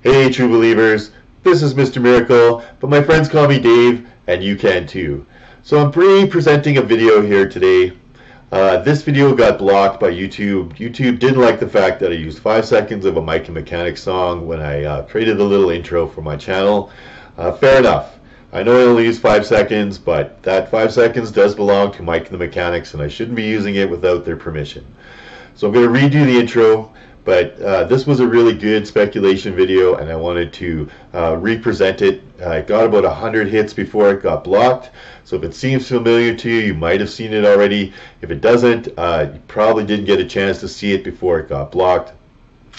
Hey, true believers, this is Mr. Miracle, but my friends call me Dave, and you can too. So I'm presenting a video here today. This video got blocked by YouTube. YouTube didn't like the fact that I used 5 seconds of a Mike and Mechanics song when I created the little intro for my channel. Fair enough. I know I only used 5 seconds, but that 5 seconds does belong to Mike and the Mechanics, and I shouldn't be using it without their permission. So I'm going to redo the intro, but this was a really good speculation video, and I wanted to represent it. I got about 100 hits before it got blocked, so if it seems familiar to you, you might have seen it already. If it doesn't, you probably didn't get a chance to see it before it got blocked.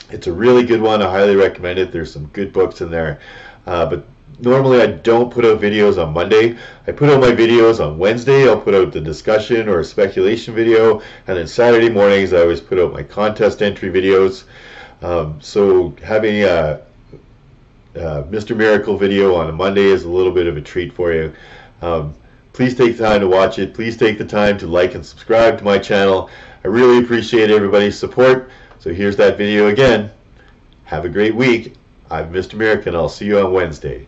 It's a really good one. I highly recommend it. There's some good books in there, but normally I don't put out videos on Monday. I put out my videos on Wednesday. I'll put out the discussion or a speculation video, and then Saturday mornings I always put out my contest entry videos. So having a Mr. Miracle video on a Monday is a little bit of a treat for you. Please take the time to watch it. Please take the time to like and subscribe to my channel. I really appreciate everybody's support. So here's that video again. Have a great week. I'm Mr. Miracle, and I'll see you on Wednesday.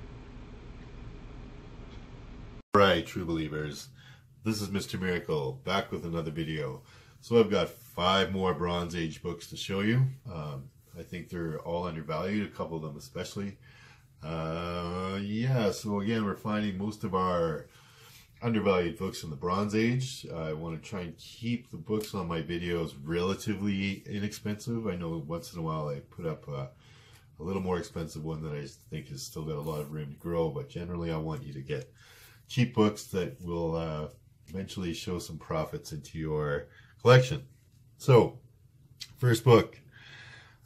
Right, true believers, this is Mr. Miracle back with another video. So I've got 5 more Bronze Age books to show you. I think they're all undervalued, a couple of them especially. Yeah, so again, we're finding most of our undervalued books in the Bronze Age. I want to try and keep the books on my videos relatively inexpensive. I know once in a while I put up a little more expensive one that I think has still got a lot of room to grow, but generally I want you to get cheap books that will eventually show some profits into your collection. So, first book,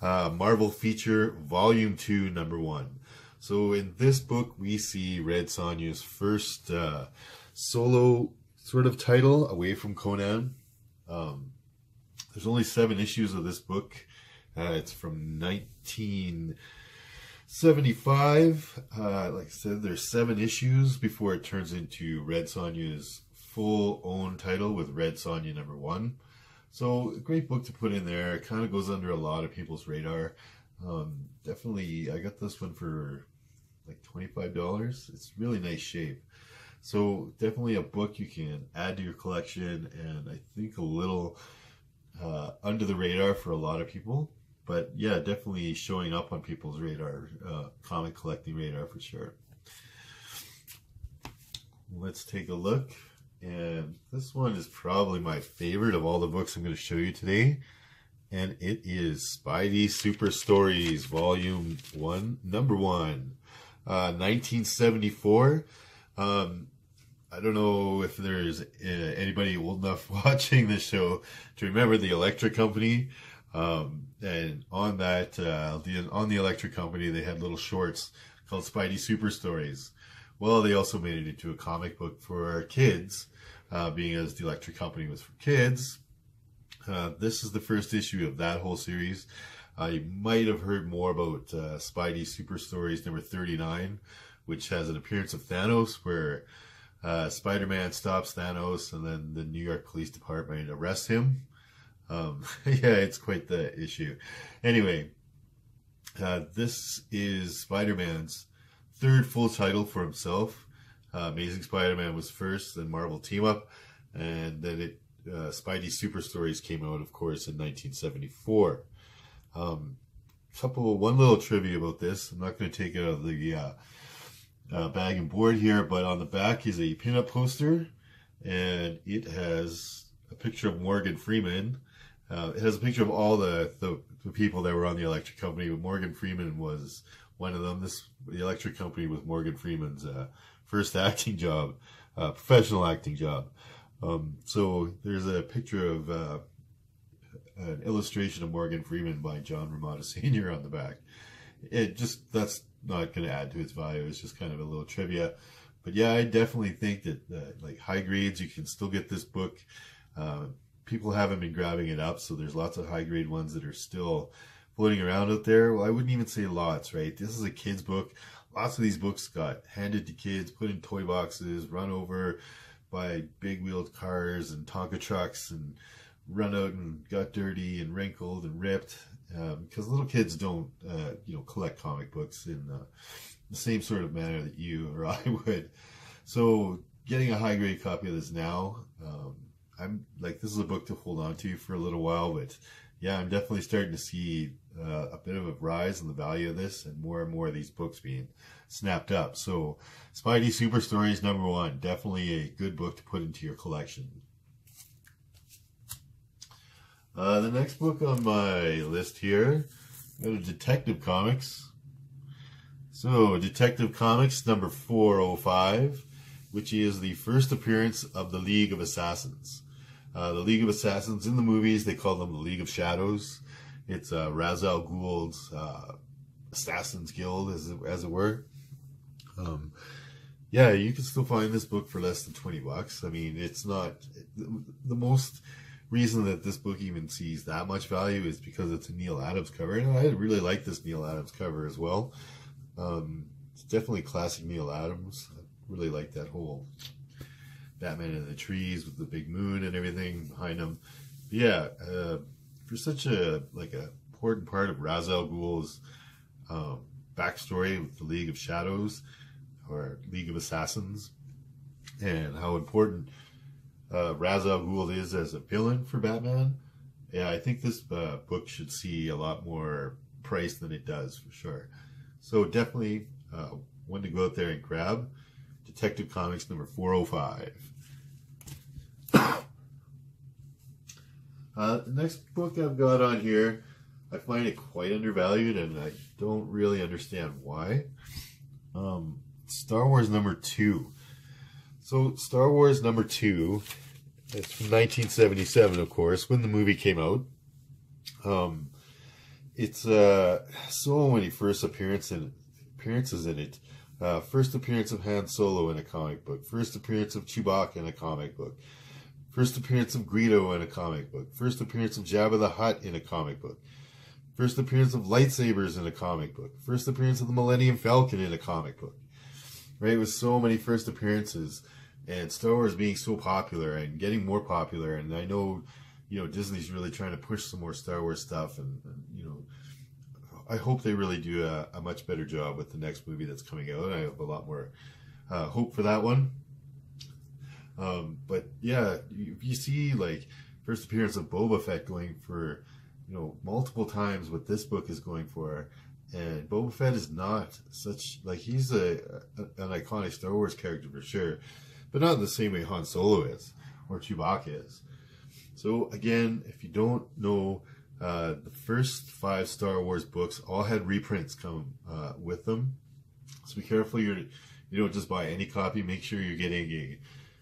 Marvel Feature Volume 2, Number 1. So in this book we see Red Sonja's first solo sort of title away from Conan. There's only 7 issues of this book. It's from 1975. Like I said, there's 7 issues before it turns into Red Sonja's full own title with Red Sonja number 1. So a great book to put in there. It kind of goes under a lot of people's radar. Definitely, I got this one for like $25. It's really nice shape. So definitely a book you can add to your collection, and I think a little under the radar for a lot of people. But yeah, definitely showing up on people's radar, comic collecting radar for sure. Let's take a look. And this one is probably my favorite of all the books I'm going to show you today. And it is Spidey Super Stories, Volume 1, Number 1, 1974. I don't know if there's anybody old enough watching this show to remember the Electric Company. And on that, on the Electric Company, they had little shorts called Spidey Super Stories. Well, they also made it into a comic book for kids, being as the Electric Company was for kids. This is the first issue of that whole series. You might have heard more about Spidey Super Stories number 39, which has an appearance of Thanos, where Spider-Man stops Thanos and then the New York Police Department arrests him. Yeah, it's quite the issue. Anyway, this is Spider-Man's 3rd full title for himself. Amazing Spider-Man was first, then Marvel Team Up, and then Spidey Super Stories came out, of course, in 1974. One little trivia about this. I'm not going to take it out of the bag and board here, but on the back is a pinup poster, and it has a picture of Morgan Freeman. It has a picture of all the people that were on the Electric Company, but Morgan Freeman was one of them. The Electric Company was Morgan Freeman's first acting job, professional acting job. So there's a picture of an illustration of Morgan Freeman by John Romita Sr. on the back. That's not going to add to its value. It's just kind of a little trivia. But yeah, I definitely think that like high grades, you can still get this book. People haven't been grabbing it up, so there's lots of high grade ones that are still floating around out there. Well, I wouldn't even say lots, right? This is a kid's book. Lots of these books got handed to kids, put in toy boxes, run over by big wheeled cars and Tonka trucks, and run out and got dirty and wrinkled and ripped. because little kids don't, collect comic books in the same sort of manner that you or I would. So getting a high grade copy of this now, I'm like, this is a book to hold on to for a little while, but yeah, I'm definitely starting to see a bit of a rise in the value of this, and more of these books being snapped up. So Spidey Super Stories #1, definitely a good book to put into your collection. The next book on my list here, go to Detective Comics. So Detective Comics #405, which is the first appearance of the League of Assassins. The League of Assassins in the movies, they call them the League of Shadows. It's Ra's al Ghul's Assassin's Guild, as it were. Yeah, you can still find this book for less than $20. I mean, it's not the most reason that this book even sees that much value is because it's a Neal Adams cover, and I really like this Neal Adams cover as well. It's definitely classic Neal Adams. I really like that whole Batman in the trees with the big moon and everything behind him. But yeah, for such a important part of Ra's al Ghul's backstory with the League of Shadows or League of Assassins, and how important Ra's al Ghul is as a villain for Batman. Yeah, I think this book should see a lot more price than it does, for sure. So definitely one to go out there and grab. Detective Comics #405. The next book I've got on here, I find it quite undervalued, and I don't really understand why. Star Wars #2. So Star Wars #2, it's from 1977, of course, when the movie came out. It's so many first appearances in it. First appearance of Han Solo in a comic book. First appearance of Chewbacca in a comic book. First appearance of Greedo in a comic book. First appearance of Jabba the Hutt in a comic book. First appearance of lightsabers in a comic book. First appearance of the Millennium Falcon in a comic book. Right, with so many first appearances, and Star Wars being so popular and getting more popular, and I know, Disney's really trying to push some more Star Wars stuff, and I hope they really do a much better job with the next movie that's coming out. I have a lot more hope for that one. But yeah, you see like first appearance of Boba Fett going for, multiple times what this book is going for. And Boba Fett is not such, he's an iconic Star Wars character for sure, but not in the same way Han Solo is, or Chewbacca is. So again, if you don't know, the first 5 Star Wars books all had reprints come with them. So be careful you don't just buy any copy. Make sure you're getting a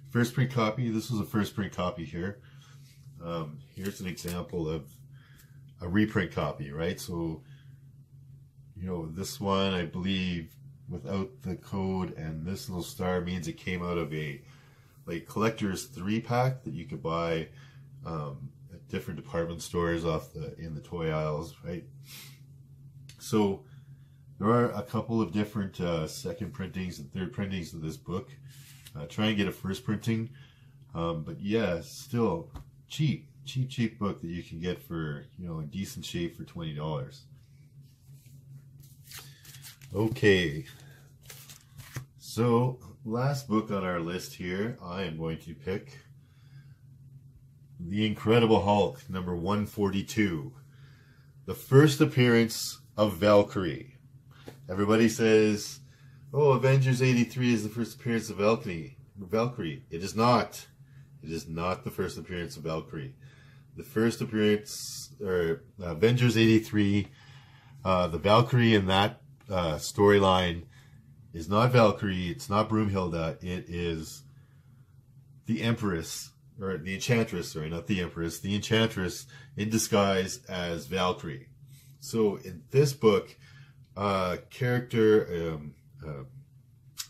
first print copy. This was a first print copy here. Here's an example of a reprint copy, right? So, this one, I believe, without the code and this little star means it came out of a collector's 3-pack that you could buy at different department stores in the toy aisles, right? So there are a couple of different second printings and third printings of this book. Try and get a first printing, but yeah, still cheap book that you can get for in decent shape for $20. Okay, so last book on our list here, I am going to pick The Incredible Hulk #142, the first appearance of Valkyrie. Everybody says, oh, Avengers 83 is the first appearance of Valkyrie. It is not. It is not the first appearance of Valkyrie. The first appearance, or Avengers 83, the Valkyrie in that storyline is not Valkyrie. It's not Broomhilda. It is the Empress, or the Enchantress, sorry, not the Empress. The Enchantress in disguise as Valkyrie. So in this book,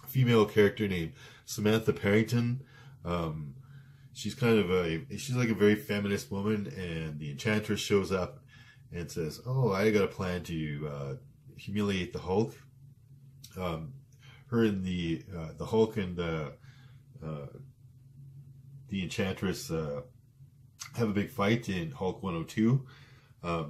female character named Samantha Parrington. She's like a very feminist woman, and the Enchantress shows up and says, "Oh, I got a plan to humiliate the Hulk." Her and the Hulk and the Enchantress have a big fight in Hulk 102.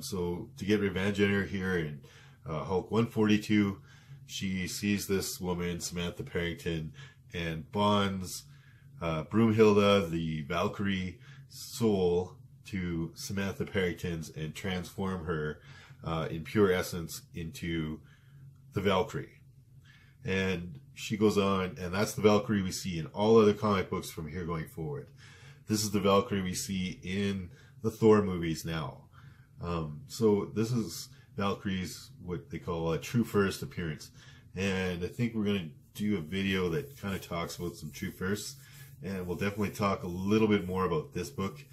So to get revenge on her here in Hulk 142, she sees this woman, Samantha Parrington, and bonds Broomhilda, the Valkyrie soul, to Samantha Parrington's and transform her in pure essence into the Valkyrie. And she goes on, and that's the Valkyrie we see in all other comic books from here going forward. This is the Valkyrie we see in the Thor movies now. So this is Valkyrie's, what they call a true first appearance. And I think we're going to do a video that kind of talks about some true firsts. And we'll definitely talk a little bit more about this book.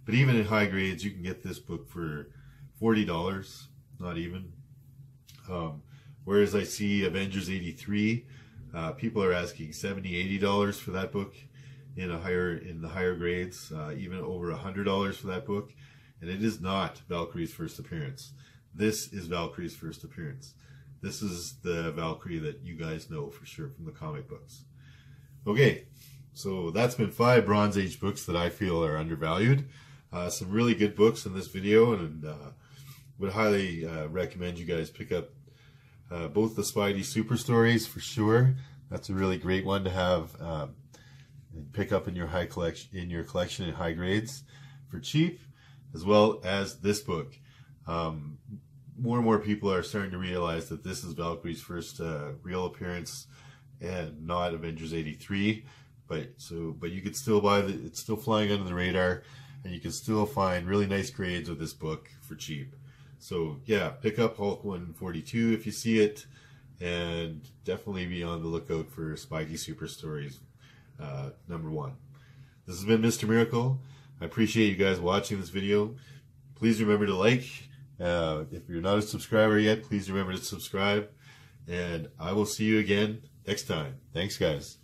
But even in high grades, you can get this book for $40, not even. Whereas I see Avengers 83, people are asking $70, $80 for that book in the higher grades, even over $100 for that book. And it is not Valkyrie's first appearance. This is Valkyrie's first appearance. This is the Valkyrie that you guys know for sure from the comic books. Okay, so that's been 5 Bronze Age books that I feel are undervalued. Some really good books in this video, and would highly recommend you guys pick up both the Spidey Super Stories for sure. That's a really great one to have and pick up in your collection in high grades for cheap, as well as this book. More and more people are starting to realize that this is Valkyrie's first real appearance and not Avengers 83. But you could still buy it's still flying under the radar, and you can still find really nice grades with this book for cheap. So yeah, pick up Hulk 142 if you see it, and definitely be on the lookout for Spidey Super Stories #1. This has been Mr. Miracle. I appreciate you guys watching this video. Please remember to like. If you're not a subscriber yet, please remember to subscribe. And I will see you again next time. Thanks, guys.